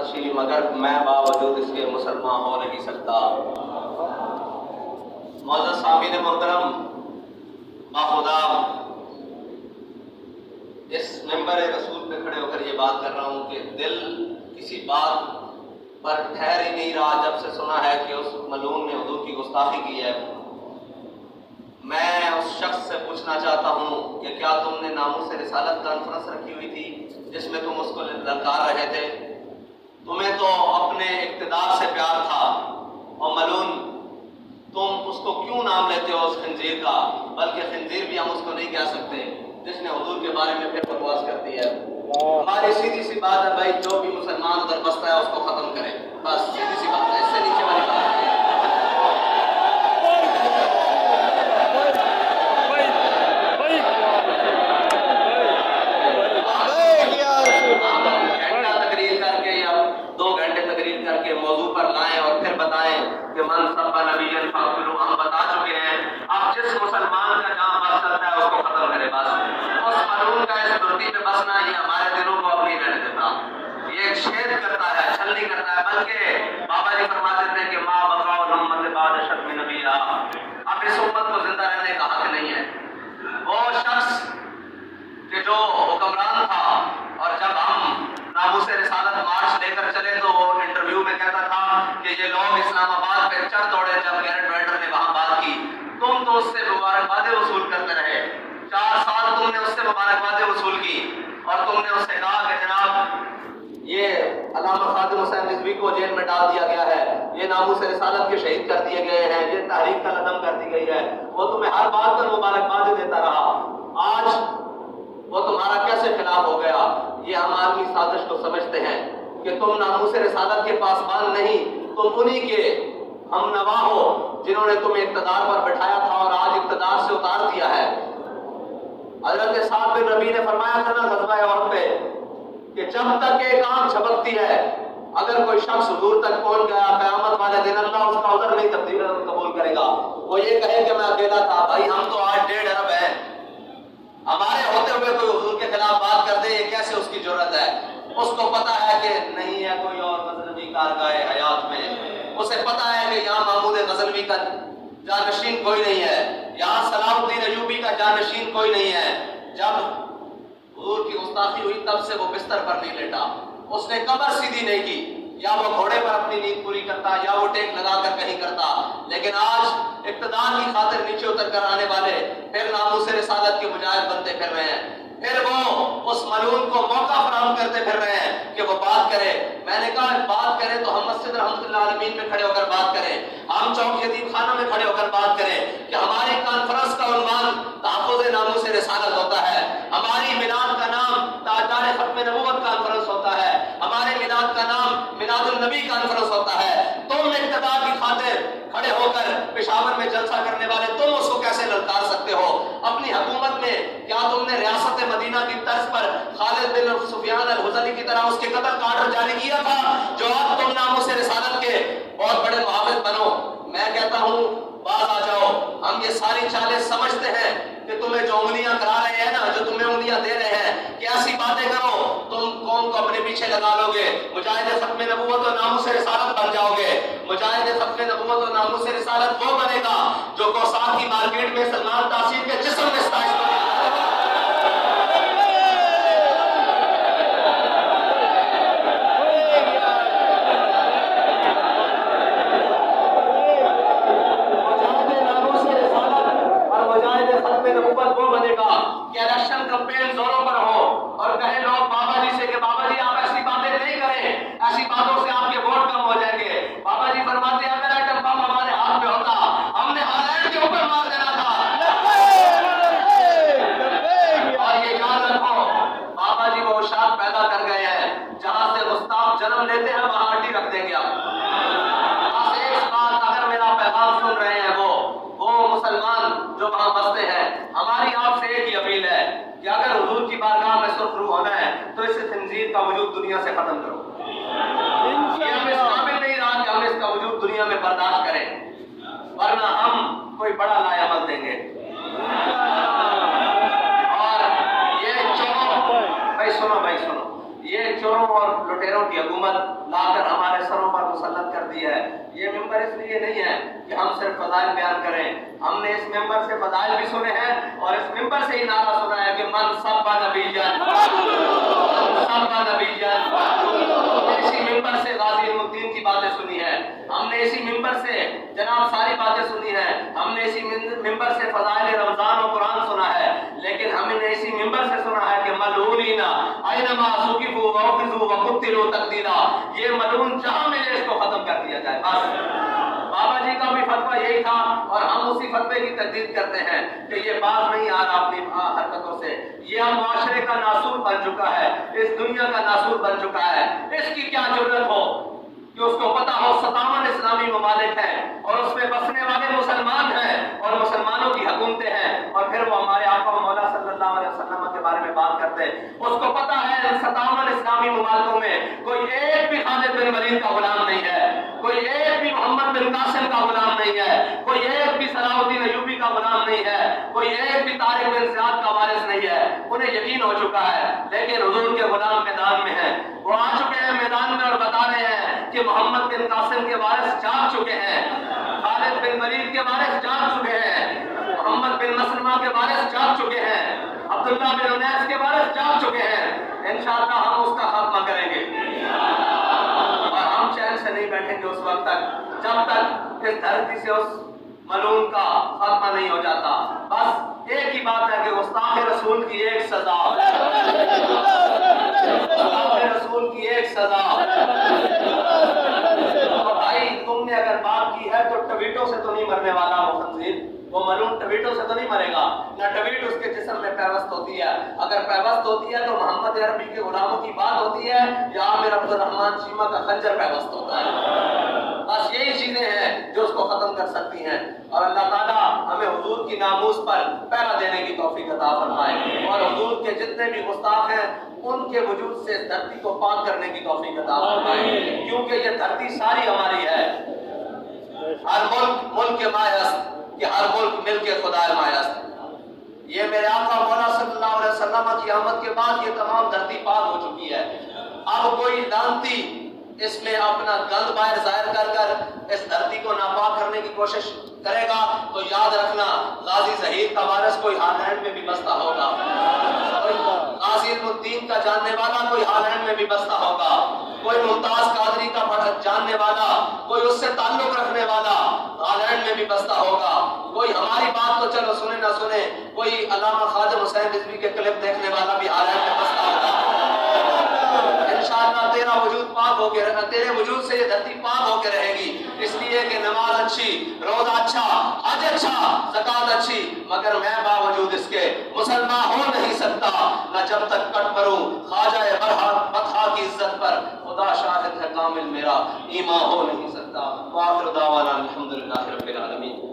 नशील, मगर मैं बावजूद इसके मुसलमान हो नहीं सकता। मौजूद सामीन मोहतरम, बाखुदा इस मेंबर रसूल पे खड़े होकर ये बात कर रहा हूँ कि दिल किसी बात पर ठहर ही नहीं रहा जब से सुना है कि उस मलून ने हुजूर की गुस्ताखी की है। मैं उस शख्स से पूछना चाहता हूँ कि क्या तुमने नामूस रिसालत कॉन्फ्रेंस रखी हुई थी जिसमें तुम उसको ललकार रहे थे? तुम्हें तो अपने इक़्तिदार से प्यार था, और मलून तुम उसको क्यों नाम लेते हो उस खंजीर का? बल्कि खंजीर भी हम उसको नहीं कह सकते जिसने हुजूर के बारे में फिर बकवास करती है। हमारी सीधी सी बात है भाई, जो भी मुसलमान उधर बसता है उसको खत्म करें, बस सीधी सी बात है, इससे नीचे वाली बात है। घंटा तकरीर करके या 2 घंटे तकरीर करके मौजू पर लाएं और फिर बताएं कि मन सब्बा नबिय्यन फाक़िलू, हम बता चुके हैं। अब जिस मुसलमान का जहां बस चलता है उसको खत्म करें, बस उस मलून का इस धरती पे बसना ये हमारे दिलों को अब नहीं रहने देता। ये छेद करता है, छल नहीं करता है, बल्कि बाबा जी फरमाते थे कि माँ बकाओ उम्मत बाद शत्म नबिया, अब इस उम्मत को जिंदा रहने का हक नहीं है। वो शख्स कि जो हुक्मरान था, और जब हम नामूस रिसालत मार्च लेकर चले तो वो इंटरव्यू में कहता था कि ये लोग इस्लामाबाद पे चढ़ दौड़े जब गैरेट वेल्डर ने वहां बात की। तुम तो उससे मुबारकबादें वसूल करते रहे, 4 साल तुमने उससे मुबारकबादें वसूल की, और तुमने उससे कहा कि जनाब ये अल्लामा खादिम हुसैन रिजवी को जेल में डाल दिया गया है, ये नामूस रिसालत के शहीद कर दिए गए हैं, ये तहरीक का लदम कर दी गई है। वो तुम्हें हर बात पर मुबारकबादें देता रहा, आज वो तुम्हारा कैसे खिलाफ हो गया? ये हम आदमी साजिश को समझते हैं कि तुम नामूस रिसालत के पासबान नहीं, तुम उन्हीं के हम नवा हो जिन्होंने तुम्हें इक़्तिदार पर बैठाया था और आज इक़्तिदार से उतार दिया है। हज़रत साद बिन रबी ने फरमाया था ना ग़ज़वा उहद पे कि जब तक एक आंख झपकती है, अगर कोई शख्स हुजूर तक पहुंच गया, क़यामत वाले दिन अल्लाह उसका उज़र नहीं कबूल करेगा। वो ये कहे कि मैं अकेला था। भाई हम तो आज 1.5 अरब हैं, हमारे होते हुए कोई हुजूर के खिलाफ बात कर दे, ये कैसे उसकी जरूरत है? उसको पता है कि नहीं है कोई और गज़नवी कारगाए हयात में, उसे पता है कि यहाँ महमूद गज़नवी का जानशीन कोई नहीं है, यहाँ सलाहुद्दीन अय्यूबी का जानशीन कोई नहीं है। जब हुजूर की गुस्ताखी हुई तब से वो बिस्तर पर नहीं लेटा, उसने कमर सीधी नहीं की, या वो घोड़े पर अपनी नींद पूरी करता या वो टेक लगाकर कहीं करता। लेकिन आज इक़्तिदार की खातिर नीचे उतर कर आने वाले फिर नामूस रिसालत के मुजाहिद बनते फिर रहे हैं, फिर वो उस मलून को मौका फराहम करते फिर रहे हैं कि वो बात करे। मैंने कहा बात करें तो हम मस्जिद रहमतुल्लाह अलमीन में खड़े होकर बात करें, हम चौक यतीम खाना में खड़े होकर बात करें कि हमारी कॉन्फ्रेंस का उन्वान तहफ़्फ़ुज़ नामूस रिसालत होता है, हमारी मिलाद का नाम ताजदार खत्म नबूवत कॉन्फ्रेंस होता है, हमारे मिलाद का नाम मिलादुल नबी कॉन्फ्रेंस होता है। तुम इक़्तिदार की खातिर खड़े होकर पेशावर में जलसा करने वाले तुम उसको कैसे ललकार सकते हो? अपनी हुकूमत में क्या तुमने रियासत मदीना की तर्ज पर खालिद बिन सुफियान अल-हुज़ली की तरह उसके कत्ल का ऑर्डर जारी किया था, जो अब तुम नामूस रिसालत के बहुत बड़े मुहाफ़िज़ बनो? मैं कहता हूँ बाज आ जाओ, हम ये सारी चालें समझते हैं कि तुम्हें जो उंगलियां करा रहे हैं ना, जो तुम्हें उंगलियां दे रहे हैं कि ऐसी बातें करो, तुम कौम को अपने पीछे लगा लोगे, मुजाहिद खत्म नबूवत और नामूस रिसालत बन जाओगे। मुजाहिद खत्म नबूवत और नामूस रिसालत वो बनेगा जो कौसार की मार्केट में सलमान तासीर के जिस्म में स्टाइल वो बनेगा कि इलेक्शन कैंपेन जोरों पर हो और कहे लोग बाबा जी से कि बाबा जी आप ऐसी बातें नहीं करें, ऐसी बातों से आपके वोट कम हो जाएंगे। बाबा जी फरमाते हैं अगर एटम बम हमारे हाथ में होता हमने हालैंड के ऊपर मार देना था। और ये याद रखो बाबा जी वो औशाद पैदा कर गए हैं, जहां से गुस्ताख जन्म लेते हैं वहां हड्डी रख देंगे आप। बस एक बात, अगर मेरा पैगाम सुन रहे हैं वो मुसलमान जो वहां बसते हैं, हमारी आपसे एक ही अपील है कि अगर हुजूर की बारगाह में सुरखरू होना है तो इस खंजीर का वजूद दुनिया से खत्म करो। ये हम इस काबिल नहीं रहा कि हम इसका वजूद दुनिया में बर्दाश्त करें, वरना हम कोई बड़ा लायामल देंगे। और ये भाई सुनो, ये चोरों और लुटेरों की हुकूमत लाकर हमारे सरों पर मुसल्लत कर दी है। ये मिंबर इसलिए नहीं है कि हम सिर्फ फजाइल बयान करें, हमने इस मिंबर से फजाइल भी सुने हैं और इस मिंबर से ही नारा सुना है कि मन सब्बा नबीयन, सब्बा नबीयन। इसी मिंबर से गाजी इल्मुद्दीन की बातें सुनी है, हमने इसी मिंबर से जनाब सारी बातें सुनी है, हमने इसी मिंबर से फजाइल रमजान और कुरान सुना है, लेकिन हमने इसी मिंबर से सुना है कि मलूनीना ऐनमा सुकिफू वउखिजू वकुतिलू तकदीरा, ये मलून जहां मिले इसको खत्म कर दिया जाए। बस बाबा जी का भी फतवा यही था और हम उसी फतवे की तजदीद करते हैं कि ये बात नहीं आ रहा अपनी हरकतों से, ये अब मुआशरे का नासूर बन चुका है, इस दुनिया का नासूर बन चुका है। इसकी क्या जरूरत हो कि उसको पता हो 57 इस्लामी ममालिक हैं और उसमें बसने वाले मुसलमान हैं और मुसलमानों की हुकूमतें हैं, और फिर वो हमारे आका मौला सल्लल्लाहु अलैहि वसल्लम के बारे में बात करते हैं। उसको पता है 57 इस्लामी ममालिकों में कोई एक भी खालिद बिन वलीद का गुलाम नहीं है, कोई एक भी मोहम्मद बिन कासिम का गुलाम नहीं है, कोई एक भी सलाहुद्दीन अय्यूबी का गुलाम नहीं है, कोई एक भी तारिक बिन ज़ियाद का वारिस नहीं है। उन्हें यकीन हो चुका है, लेकिन हुजूर के गुलाम मैदान में हैं, वो आ चुके हैं मैदान में और बता रहे हैं कि मोहम्मद बिन कासिम के वारिस जाग चुके हैं, खालिद बिन वलीद के वारिस जाग चुके हैं, मोहम्मद बिन मसलमा के वारिस जाग चुके हैं, अब्दुल्लाह बिन उनैस के वारिस जाग चुके हैं। इंशाअल्लाह हम उसका खात्मा करेंगे और हम चैन से नहीं बैठेंगे उस वक्त तक जब तक इस धरती से उस मलून का खात्मा नहीं हो जाता। बस एक ही बात है कि गुस्ताखे रसूल की एक सजा, गुस्ताखे रसूल की एक सजा। तो भाई तुमने अगर बात की है तो टवीटों से तो नहीं मरने वाला वो खंजीर, वो मलून टवीटों से तो नहीं मरेगा, ना टवीट उसके जिस्म में पैवस्त होती है। अगर पैवस्त होती है तो मोहम्मद अरबी के गुलामों की बात होती है या आमिर अब्दुर्रहमान चीमा का खंजर पैवस्त होता है। बस यही चीजें हैं जो उसको खत्म कर सकती हैं और अल्लाह ताला हमें हुजूर की नामूस पर पहरा देने की तौफीक अता फरमाए और हुजूर के जितने भी गुस्ताख हैं उनके वजूद से धरती को पाक करने की तौफीक अता फरमाए, क्योंकि ये धरती सारी हमारी है। हर मुल्क मुल्क के मायस्त कि हर मुल्क मिल के खुदाए मायस्त। ये मेरे आका मौला सल्लल्लाहु अलैहि वसल्लम की आमद के बाद ये तमाम धरती पाक हो चुकी है। अब कोई लानती इसमें अपना गंद बाहर जाहिर कर कर इस धरती को नापाक करने की कोशिश करेगा तो याद रखना गाजी ज़हीर का वारिस कोई हालैंड में भी बसता होगा, गाजी इल्मुद्दीन का जानने वाला कोई हालैंड में भी बसता होगा, कोई मुमताज कादरी का जानने वाला, कोई उससे ताल्लुक रखने वाला हालैंड में भी बसता होगा, कोई हमारी बात तो चलो सुने ना सुने, कोई अल्लामा ख्वाजा हुसैन रिजवी के क्लिप देखने वाला भी हालैंड में बसता होगा। इंशाअल्लाह तेरा वजूद पाक होके रहना, तेरे वजूद से ये धरती पाक होके रहेगी, इसलिए कि नमाज अच्छी, रोजा अच्छा, हज अच्छा, ज़कात अच्छी, मगर मैं बावजूद इसके मुसलमान हो नहीं सकता न जब तक कट मरूं ख्वाजा बतहा की इज्जत पर, खुदा शाहिद है कामिल मेरा ईमान हो नहीं सकता। वाखिर दावाना अल्हम्दुलिल्लाहि रब्बिल आलमीन।